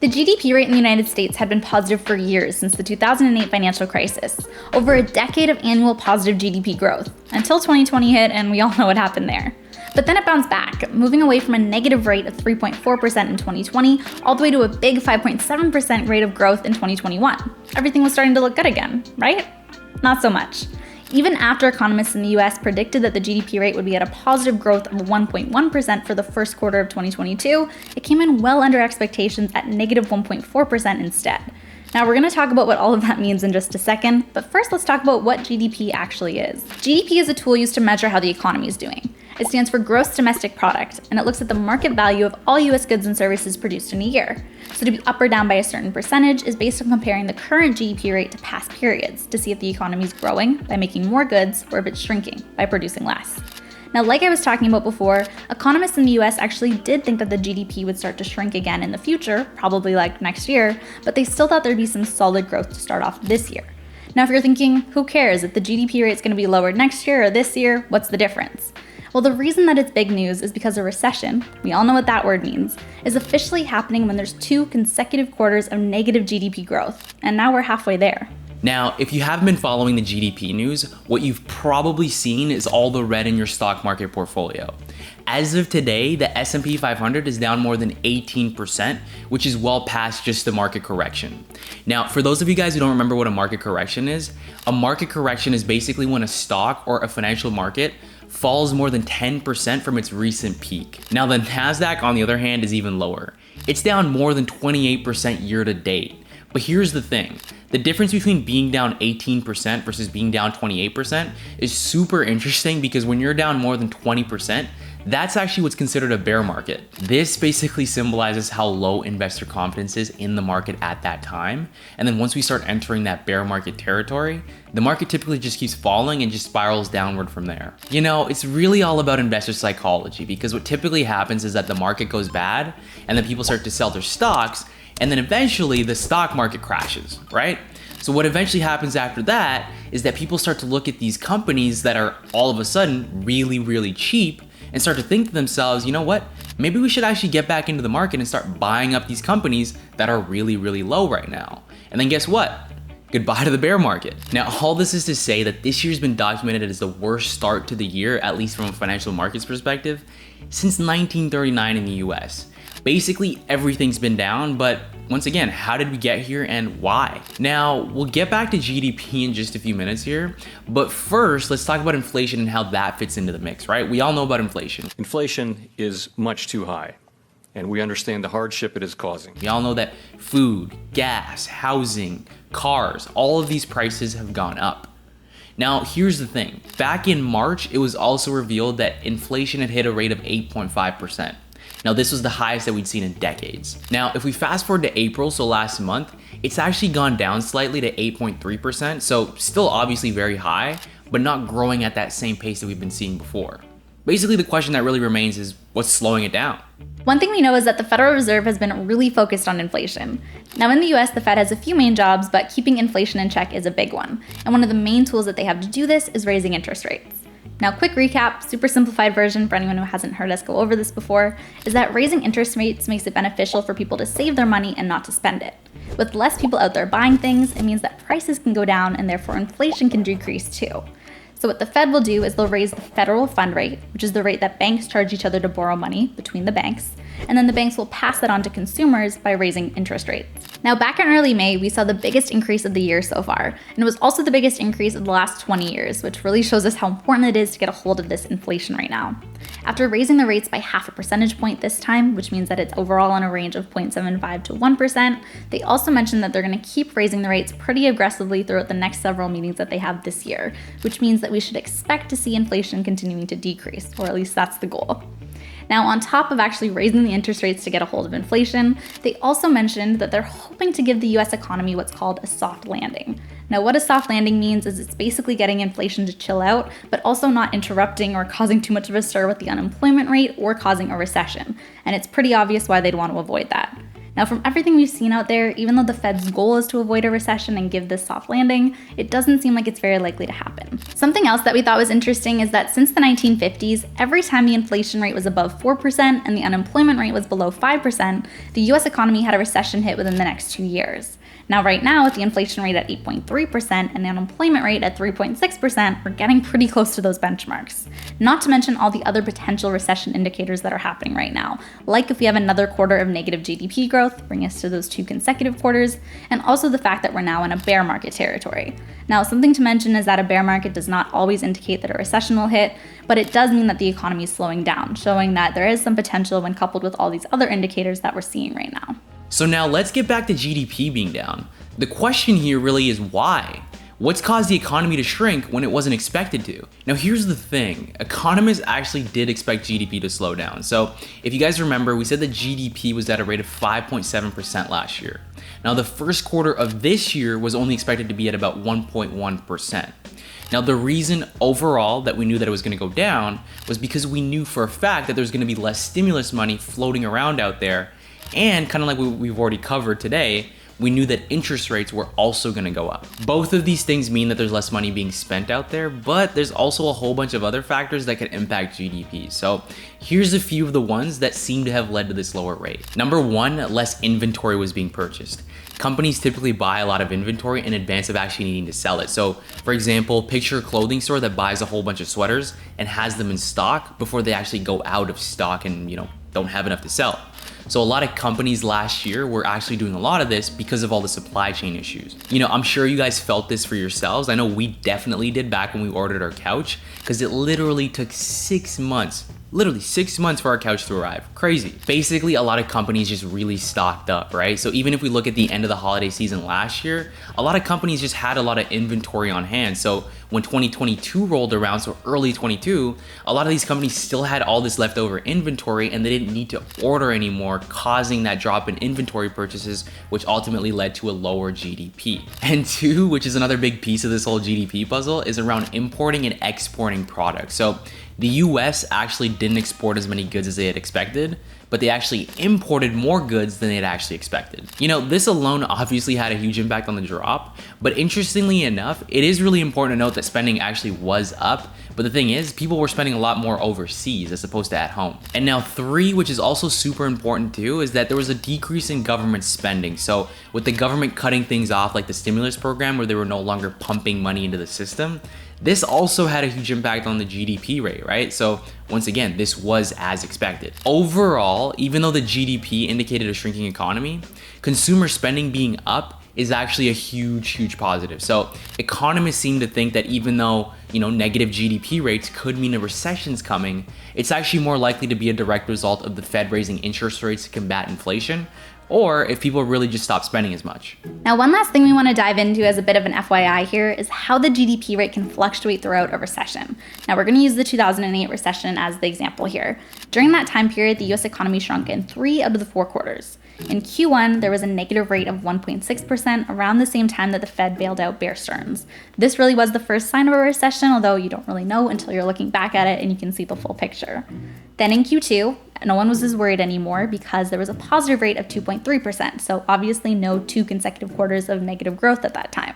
The GDP rate in the United States had been positive for years since the 2008 financial crisis, over a decade of annual positive GDP growth, until 2020 hit and we all know what happened there. But then it bounced back, moving away from a negative rate of 3.4% in 2020 all the way to a big 5.7% rate of growth in 2021. Everything was starting to look good again, right? Not so much. Even after economists in the US predicted that the GDP rate would be at a positive growth of 1.1% for the first quarter of 2022, it came in well under expectations at negative 1.4% instead. Now we're going to talk about what all of that means in just a second, but first let's talk about what GDP actually is. GDP is a tool used to measure how the economy is doing. It stands for Gross Domestic Product, and it looks at the market value of all US goods and services produced in a year. So to be up or down by a certain percentage is based on comparing the current GDP rate to past periods to see if the economy is growing by making more goods or if it's shrinking by producing less. Now, like I was talking about before, economists in the US actually did think that the GDP would start to shrink again in the future, probably like next year, but they still thought there'd be some solid growth to start off this year. Now, if you're thinking, who cares if the GDP rate's going to be lower next year or this year, what's the difference? Well, the reason that it's big news is because a recession, we all know what that word means, is officially happening when there's 2 consecutive quarters of negative GDP growth, and now we're halfway there. Now, if you haven't been following the GDP news, what you've probably seen is all the red in your stock market portfolio. As of today, the S&P 500 is down more than 18%, which is well past just the market correction. Now, for those of you guys who don't remember what a market correction is basically when a stock or a financial market falls more than 10% from its recent peak. Now, the Nasdaq, on the other hand, is even lower. It's down more than 28% year to date. But here's the thing. The difference between being down 18% versus being down 28% is super interesting because when you're down more than 20%, that's actually what's considered a bear market. This basically symbolizes how low investor confidence is in the market at that time. And then once we start entering that bear market territory, the market typically just keeps falling and just spirals downward from there. You know, it's really all about investor psychology because what typically happens is that the market goes bad and then people start to sell their stocks and then eventually the stock market crashes, right? So what eventually happens after that is that people start to look at these companies that are all of a sudden really, really cheap and start to think to themselves, you know what? Maybe we should actually get back into the market and start buying up these companies that are really, really low right now. And then guess what? Goodbye to the bear market. Now, all this is to say that this year's been documented as the worst start to the year, at least from a financial markets perspective, since 1939 in the US. Basically, everything's been down, but once again, how did we get here and why? Now, we'll get back to GDP in just a few minutes here, but first, let's talk about inflation and how that fits into the mix, right? We all know about inflation. Inflation is much too high, and we understand the hardship it is causing. We all know that food, gas, housing, cars, all of these prices have gone up. Now, here's the thing. Back in March, it was also revealed that inflation had hit a rate of 8.5%. Now, this was the highest that we'd seen in decades. Now, if we fast forward to April, so last month, it's actually gone down slightly to 8.3%, so still obviously very high, but not growing at that same pace that we've been seeing before. Basically, the question that really remains is what's slowing it down? One thing we know is that the Federal Reserve has been really focused on inflation. Now in the US, the Fed has a few main jobs, but keeping inflation in check is a big one. And one of the main tools that they have to do this is raising interest rates. Now, quick recap, super simplified version for anyone who hasn't heard us go over this before, is that raising interest rates makes it beneficial for people to save their money and not to spend it. With less people out there buying things, it means that prices can go down and therefore inflation can decrease too. So what the Fed will do is they'll raise the federal fund rate, which is the rate that banks charge each other to borrow money between the banks, and then the banks will pass that on to consumers by raising interest rates. Now, back in early May, we saw the biggest increase of the year so far, and it was also the biggest increase of the last 20 years, which really shows us how important it is to get a hold of this inflation right now. After raising the rates by 0.5 percentage point this time, which means that it's overall in a range of 0.75 to 1%, they also mentioned that they're going to keep raising the rates pretty aggressively throughout the next several meetings that they have this year, which means that we should expect to see inflation continuing to decrease, or at least that's the goal. Now, on top of actually raising the interest rates to get a hold of inflation, they also mentioned that they're hoping to give the US economy what's called a soft landing. Now, what a soft landing means is it's basically getting inflation to chill out, but also not interrupting or causing too much of a stir with the unemployment rate or causing a recession. And it's pretty obvious why they'd want to avoid that. Now, from everything we've seen out there, even though the Fed's goal is to avoid a recession and give this soft landing, it doesn't seem like it's very likely to happen. Something else that we thought was interesting is that since the 1950s, every time the inflation rate was above 4% and the unemployment rate was below 5%, the US economy had a recession hit within the next 2 years. Now, right now, with the inflation rate at 8.3% and the unemployment rate at 3.6%, we're getting pretty close to those benchmarks. Not to mention all the other potential recession indicators that are happening right now, like if we have another quarter of negative GDP growth, bring us to those 2 consecutive quarters, and also the fact that we're now in a bear market territory. Now, something to mention is that a bear market does not always indicate that a recession will hit, but it does mean that the economy is slowing down, showing that there is some potential when coupled with all these other indicators that we're seeing right now. So now let's get back to GDP being down. The question here really is why? What's caused the economy to shrink when it wasn't expected to? Now here's the thing, economists actually did expect GDP to slow down. So if you guys remember, we said that GDP was at a rate of 5.7% last year. Now the first quarter of this year was only expected to be at about 1.1%. Now the reason overall that we knew that it was going to go down was because we knew for a fact that there's going to be less stimulus money floating around out there. And kind of like we've already covered today, we knew that interest rates were also going to go up. Both of these things mean that there's less money being spent out there, but there's also a whole bunch of other factors that could impact GDP. So here's a few of the ones that seem to have led to this lower rate. Number one, less inventory was being purchased. Companies typically buy a lot of inventory in advance of actually needing to sell it. So for example, picture a clothing store that buys a whole bunch of sweaters and has them in stock before they actually go out of stock and don't have enough to sell. So a lot of companies last year were actually doing a lot of this because of all the supply chain issues. I'm sure you guys felt this for yourselves. I know we definitely did back when we ordered our couch, because it literally took 6 months. Literally 6 months for our couch to arrive. Crazy. Basically, a lot of companies just really stocked up, right? So even if we look at the end of the holiday season last year, a lot of companies just had a lot of inventory on hand. So when 2022 rolled around, so early 22, a lot of these companies still had all this leftover inventory and they didn't need to order anymore, causing that drop in inventory purchases, which ultimately led to a lower GDP. And two, which is another big piece of this whole GDP puzzle, is around importing and exporting products. So the US actually didn't export as many goods as they had expected, but they actually imported more goods than they had actually expected. This alone obviously had a huge impact on the drop, but interestingly enough, it is really important to note that spending actually was up, but the thing is, people were spending a lot more overseas as opposed to at home. And now three, which is also super important too, is that there was a decrease in government spending. So with the government cutting things off, like the stimulus program where they were no longer pumping money into the system, this also had a huge impact on the GDP rate, right? So once again, this was as expected. Overall, even though the GDP indicated a shrinking economy, consumer spending being up is actually a huge positive. So economists seem to think that even though, negative GDP rates could mean a recession's coming, it's actually more likely to be a direct result of the Fed raising interest rates to combat inflation, or if people really just stop spending as much. Now, one last thing we want to dive into as a bit of an FYI here is how the GDP rate can fluctuate throughout a recession. Now, we're going to use the 2008 recession as the example here. During that time period, the US economy shrunk in 3 out of the 4 quarters. In Q1, there was a negative rate of 1.6% around the same time that the Fed bailed out Bear Stearns. This really was the first sign of a recession, although you don't really know until you're looking back at it and you can see the full picture. Then in Q2, no one was as worried anymore because there was a positive rate of 2.3%, so obviously no 2 consecutive quarters of negative growth at that time.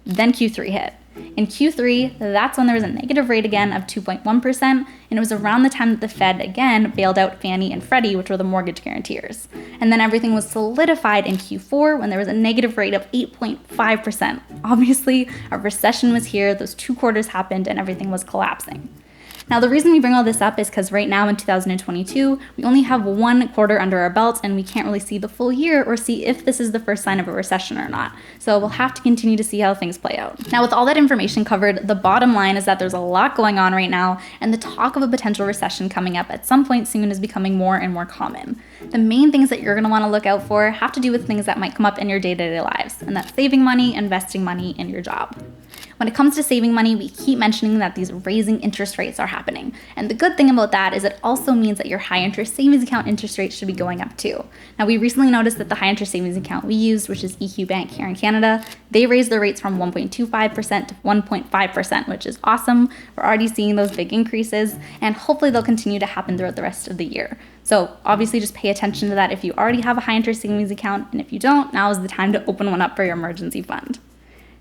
Then Q3 hit. In Q3, that's when there was a negative rate again of 2.1%, and it was around the time that the Fed again bailed out Fannie and Freddie, which were the mortgage guarantors. And then everything was solidified in Q4 when there was a negative rate of 8.5%. Obviously, a recession was here, those 2 quarters happened, and everything was collapsing. Now, the reason we bring all this up is because right now in 2022, we only have 1 quarter under our belt and we can't really see the full year or see if this is the first sign of a recession or not. So we'll have to continue to see how things play out. Now, with all that information covered, the bottom line is that there's a lot going on right now and the talk of a potential recession coming up at some point soon is becoming more and more common. The main things that you're going to want to look out for have to do with things that might come up in your day-to-day lives, and that's saving money, investing money, and your job. When it comes to saving money, we keep mentioning that these raising interest rates are happening. And the good thing about that is it also means that your high interest savings account interest rates should be going up too. Now, we recently noticed that the high interest savings account we used, which is EQ Bank here in Canada, they raised their rates from 1.25% to 1.5%, which is awesome. We're already seeing those big increases, and hopefully they'll continue to happen throughout the rest of the year. So obviously just pay attention to that if you already have a high interest savings account, and if you don't, now is the time to open one up for your emergency fund.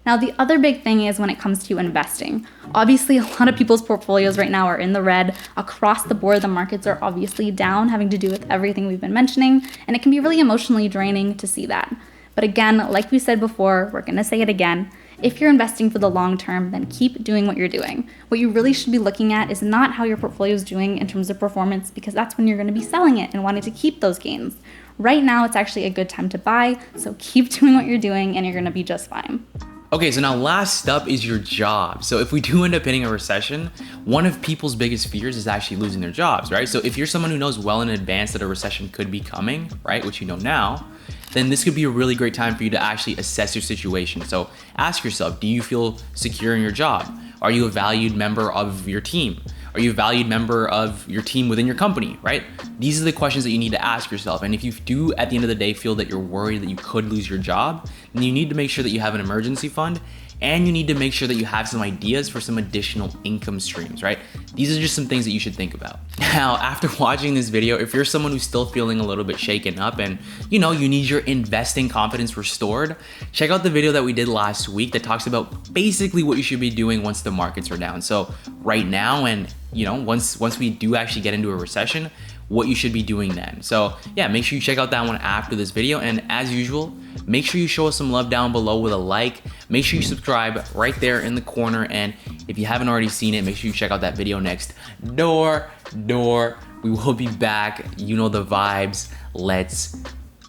Now, the other big thing is when it comes to investing. Obviously, a lot of people's portfolios right now are in the red. Across the board, the markets are obviously down, having to do with everything we've been mentioning, and it can be really emotionally draining to see that. But again, like we said before, we're gonna say it again, if you're investing for the long term, then keep doing what you're doing. What you really should be looking at is not how your portfolio is doing in terms of performance, because that's when you're gonna be selling it and wanting to keep those gains. Right now, it's actually a good time to buy, so keep doing what you're doing and you're gonna be just fine. Okay, so now last up is your job. So if we do end up hitting a recession, one of people's biggest fears is actually losing their jobs, right? So if you're someone who knows well in advance that a recession could be coming, right, which you know now, then this could be a really great time for you to actually assess your situation. So ask yourself, do you feel secure in your job? Are you a valued member of your team? Are you a valued member of your team within your company, right? These are the questions that you need to ask yourself. And if you do, at the end of the day, feel that you're worried that you could lose your job, then you need to make sure that you have an emergency fund, and you need to make sure that you have some ideas for some additional income streams, right? These are just some things that you should think about. Now, after watching this video, if you're someone who's still feeling a little bit shaken up and you need your investing confidence restored, check out the video that we did last week that talks about basically what you should be doing once the markets are down. So right now, and once we do actually get into a recession, what you should be doing then. So yeah, make sure you check out that one after this video. And as usual, make sure you show us some love down below with a like. Make sure you subscribe right there in the corner. And if you haven't already seen it, make sure you check out that video next door. We will be back. You know the vibes. Let's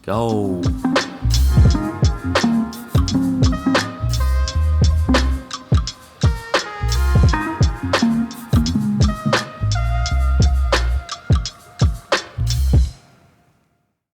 go.